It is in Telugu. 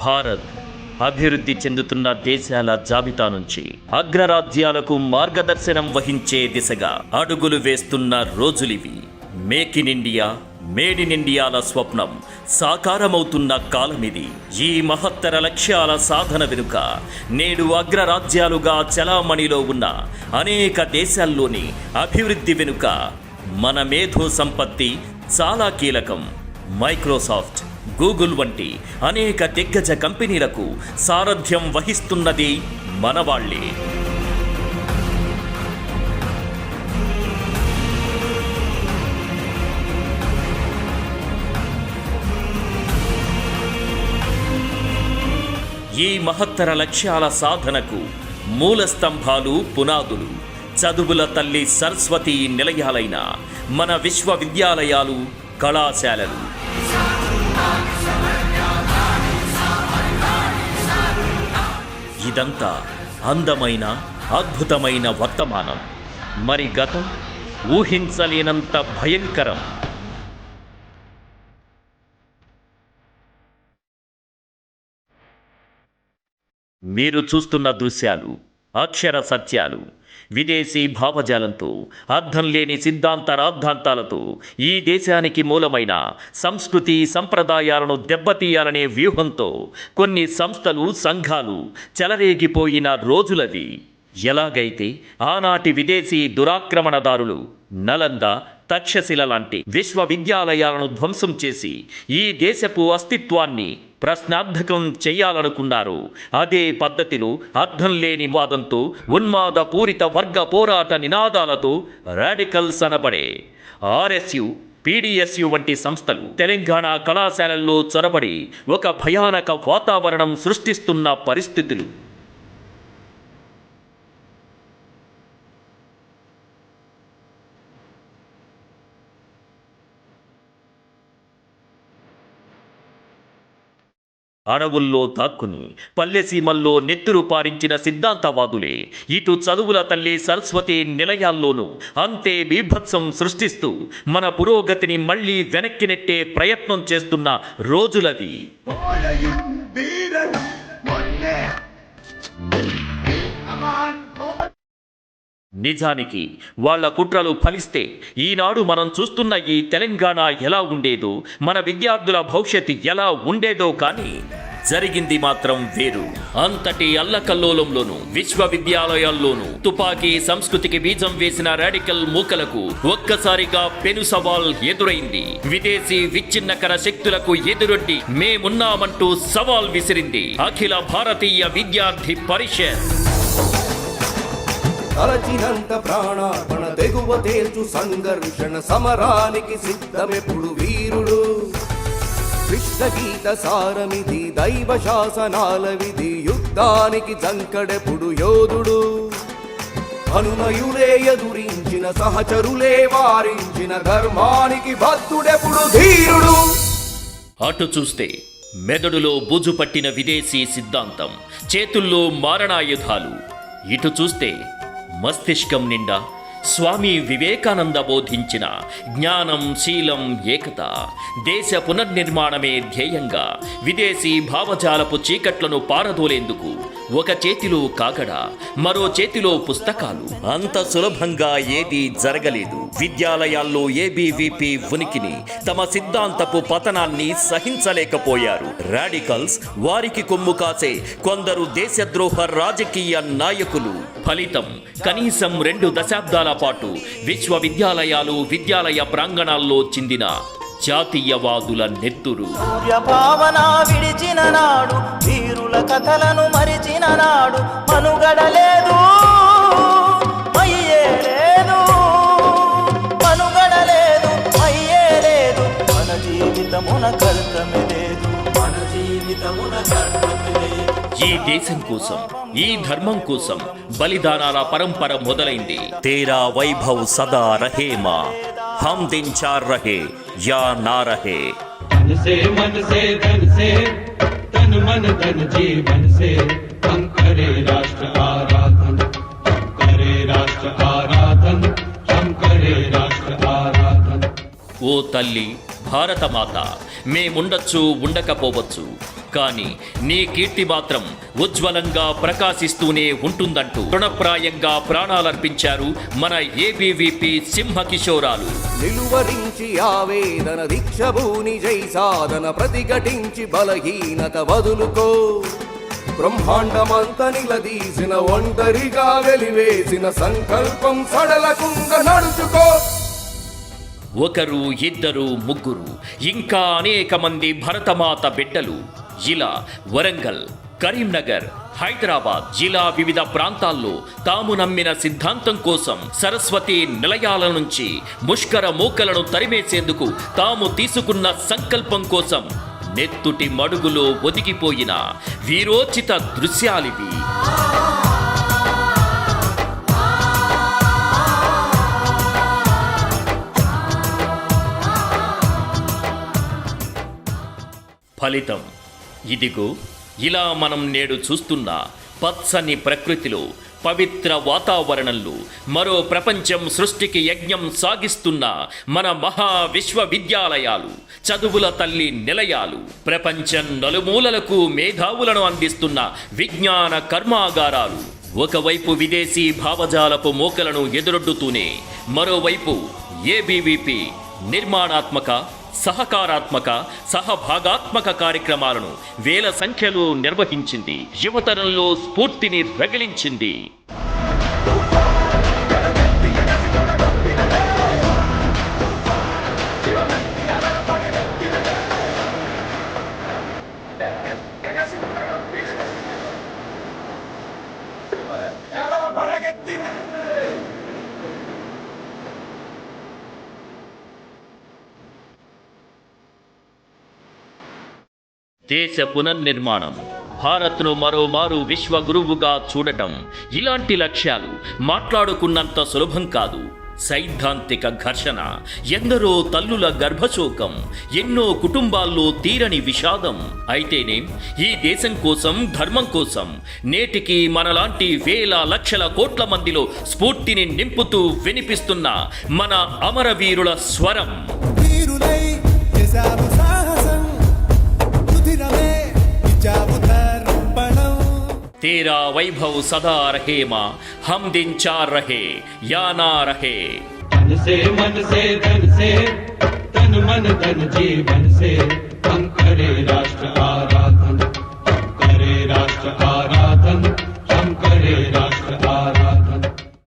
భారత్ అభివృద్ధి చెందుతున్న దేశాల జాబితా నుంచి అగ్రరాజ్యాలకు మార్గదర్శనం వహించే దిశగా అడుగులు వేస్తున్న రోజులివి. Make in India, made in ఇండియాల స్వప్నం సాకారమవుతున్న కాలమిది. ఈ మహత్తర లక్ష్యాల సాధన వెనుక నేడు అగ్రరాజ్యాలుగా చలామణిలో ఉన్న అనేక దేశాల్లోని అభివృద్ధి వెనుక మన మేధో సంపత్తి చాలా కీలకం. మైక్రోసాఫ్ట్, గూగుల్ వంటి అనేక దిగ్గజ కంపెనీలకు సారథ్యం వహిస్తున్నది మనవాళ్లే. ఈ మహత్తర లక్ష్యాల సాధనకు మూల స్తంభాలు, పునాదులు చదువుల తల్లి సరస్వతి నిలయాలైన మన విశ్వవిద్యాలయాలు, కళాశాలలు. ఇదంతా అందమైన, అద్భుతమైన వర్తమానం. మరి గతం ఊహించలేనంత భయంకరం. మీరు చూస్తున్న దృశ్యాలు అక్షర సత్యాలు. విదేశీ భావజాలంతో, అర్థం లేని సిద్ధాంత రాద్ధాంతాలతో ఈ దేశానికి మూలమైన సంస్కృతి సంప్రదాయాలను దెబ్బతీయాలనే వ్యూహంతో కొన్ని సంస్థలు, సంఘాలు చెలరేగిపోయిన రోజులవి. ఎలాగైతే ఆనాటి విదేశీ దురాక్రమణదారులు నలంద, తక్షశిల లాంటి విశ్వవిద్యాలయాలను ధ్వంసం చేసి ఈ దేశపు అస్తిత్వాన్ని ప్రశ్నార్థకం చేయాలనుకున్నారు, అదే పద్ధతిలో అర్థం లేని వాదంతో, ఉన్మాదపూరిత వర్గ పోరాట నినాదాలతో రాడికల్స్ అనబడే ఆర్ఎస్యు, పీడిఎస్యు వంటి సంస్థలు తెలంగాణ కళాశాలల్లో చొరబడి ఒక భయానక వాతావరణం సృష్టిస్తున్న పరిస్థితులు. అడవుల్లో దాక్కుని పల్లెసీమల్లో నెత్తురు పారించిన సిద్ధాంతవాదులే ఇటు చదువుల తల్లి సరస్వతి నిలయాల్లోనూ అంతే బీభత్సం సృష్టిస్తూ మన పురోగతిని మళ్లీ వెనక్కి నెట్టే ప్రయత్నం చేస్తున్న రోజులవి. నిజానికి వాళ్ళ కుట్రలు ఫలిస్తే ఈనాడు మనం చూస్తున్న ఈ తెలంగాణ ఎలా ఉండేదో, మన విద్యార్థుల భవిష్యత్తు ఎలా ఉండేదో, కానీ జరిగింది మాత్రం వేరు. అంతటి అల్లకల్లోలంలోనూ విశ్వవిద్యాలయాల్లోనూ తుపాకీ సంస్కృతికి బీజం వేసిన రాడికల్ మూకలకు ఒక్కసారిగా పెను సవాల్ ఎదురైంది. విదేశీ విచ్ఛిన్నకర శక్తులకు ఎదురొడ్డి మేమున్నామంటూ సవాల్ విసిరింది అఖిల భారతీయ విద్యార్థి పరిషత్. తలచినంత ప్రాణార్పణ తెగువ తేల్చు సంఘర్షణ సమరానికి సిద్ధమెప్పుడు వీరుడు. కృష్ణగీత సారమిది, దైవ శాసనాల విధి, యుద్ధానికి జంకడెప్పుడు యోధుడు. అనునయులే ఎదురించిన, సహచరులే వారించిన, ధర్మానికి భక్తుడెప్పుడు ధీరుడు. అటు చూస్తే మెదడులో బుజు పట్టిన విదేశీ సిద్ధాంతం, చేతుల్లో మారణాయుధాలు. ఇటు చూస్తే మస్తిష్కం నిండా స్వామి వివేకానంద బోధించిన జ్ఞానం, శీలం, ఏకత, దేశ పునర్నిర్మాణమే ధ్యేయంగా విదేశీ భావజాలపు చీకట్లను పారదోలేందుకు ఒక చేతిలో కాగడ, మరో చేతిలో పుస్తకాలు. అంత సులభంగా ఏదీ జరగలేదు. విద్యాలయాల్లో ఏబీవీపీ ఉనికిని, తమ సిద్ధాంతపు పతనాన్ని సహించలేకపోయారు రాడికల్స్, వారికి కొమ్ము కాసే కొందరు దేశద్రోహ రాజకీయ నాయకులు. ఫలితం కనీసం 2 దశాబ్దాల పాటు విశ్వవిద్యాలయాలు, విద్యాలయ ప్రాంగణాల్లో చిందిన జాతీయవాదుల నెత్తురు. సూర్యభావన విడిచిన నాడు, వీరుల కథలను మరిచిన నాడు, మనుగడలేదు, మయ్యే లేదు, మనుగడలేదు, మయ్యే లేదు, మన జీవితమున కర్తమే లేదు, మన జీవితమున కర్తమే లేదు. ఈ దేశం కోసం, ఈ ధర్మం కోసం బలిదానాల పరంపర మొదలైంది. తేరా వైభవ్ సదా రహేమా, హమ్ దిన్ చార్ రహే యా నా రహే. मन से धन से तन मन धन जीवन से हम करे राष्ट्र आराधन, हम करे राष्ट्र आराधन, हम करे राष्ट्र आराधन. ఓ తల్లి భారతమాత, మేముండొచ్చు ఉండకపోవచ్చు, కానీ నీ కీర్తి మాత్రం ఉజ్వలంగా ప్రకాశిస్తూనే ఉంటుందంటూ తృణప్రాయంగా ప్రాణాలర్పించారు మన ఏబీవీపీ సింహకిశోరాలు. నిలువరించి ఆవేదన దీక్షభూని జై సాధన ప్రతిఘటించి బలహీనత వదులుకో. బ్రహ్మాండమంత నిలదీసిన ఒంటరిగా వెలివేసిన సంకల్పం సడలకుండా నడుచుకో. ఒకరు, ఇద్దరు, ముగ్గురు, ఇంకా అనేక మంది భరతమాత బిడ్డలు ఇలా వరంగల్, కరీంనగర్, హైదరాబాద్ జిల్లా వివిధ ప్రాంతాల్లో తాము నమ్మిన సిద్ధాంతం కోసం సరస్వతి నిలయాల నుంచి ముష్కర మూకలను తరిమేసేందుకు తాము తీసుకున్న సంకల్పం కోసం నెత్తుటి మడుగులో ఒదిగిపోయిన వీరోచిత దృశ్యాలివి. ఫలితం ఇదిగో. ఇలా మనం నేడు చూస్తున్న పచ్చని ప్రకృతిలో, పవిత్ర వాతావరణంలో మరో ప్రపంచం సృష్టికి యజ్ఞం సాగిస్తున్న మన మహా విశ్వవిద్యాలయాలు, చదువుల తల్లి నిలయాలు, ప్రపంచం నలుమూలలకు మేధావులను అందిస్తున్న విజ్ఞాన కర్మాగారాలు ఒకవైపు విదేశీ భావజాలపు మోకలను ఎదురొడ్డుతూనే మరోవైపు ఏబీవీపీ నిర్మాణాత్మక, సహకారాత్మక, సహభాగాత్మక కార్యక్రమాలను వేల సంఖ్యలో నిర్వహించింది. యువతరంలో స్ఫూర్తిని రగిలించింది. దేశ పునర్నిర్మాణం, భారత్ను మరోమారు విశ్వగురువుగా చూడటం, ఇలాంటి లక్ష్యాలు మాట్లాడుకున్నంత సులభం కాదు. సైద్ధాంతిక ఘర్షణ, ఎందరో తల్లుల గర్భశోకం, ఎన్నో కుటుంబాల్లో తీరని విషాదం. అయితేనే ఈ దేశం కోసం, ధర్మం కోసం నేటికి మనలాంటి వేల లక్షల కోట్ల మందిలో స్ఫూర్తిని నింపుతూ వినిపిస్తున్న మన అమరవీరుల స్వరం. వీరులై చేశారు సాహసం, రుధిరమే ఇచ్చావు తర్పణం. तेरा वैभव सदा रहे माँ, हम दिन चार रहे या ना रहे. मन से धन से, तन मन धन जीवन से हम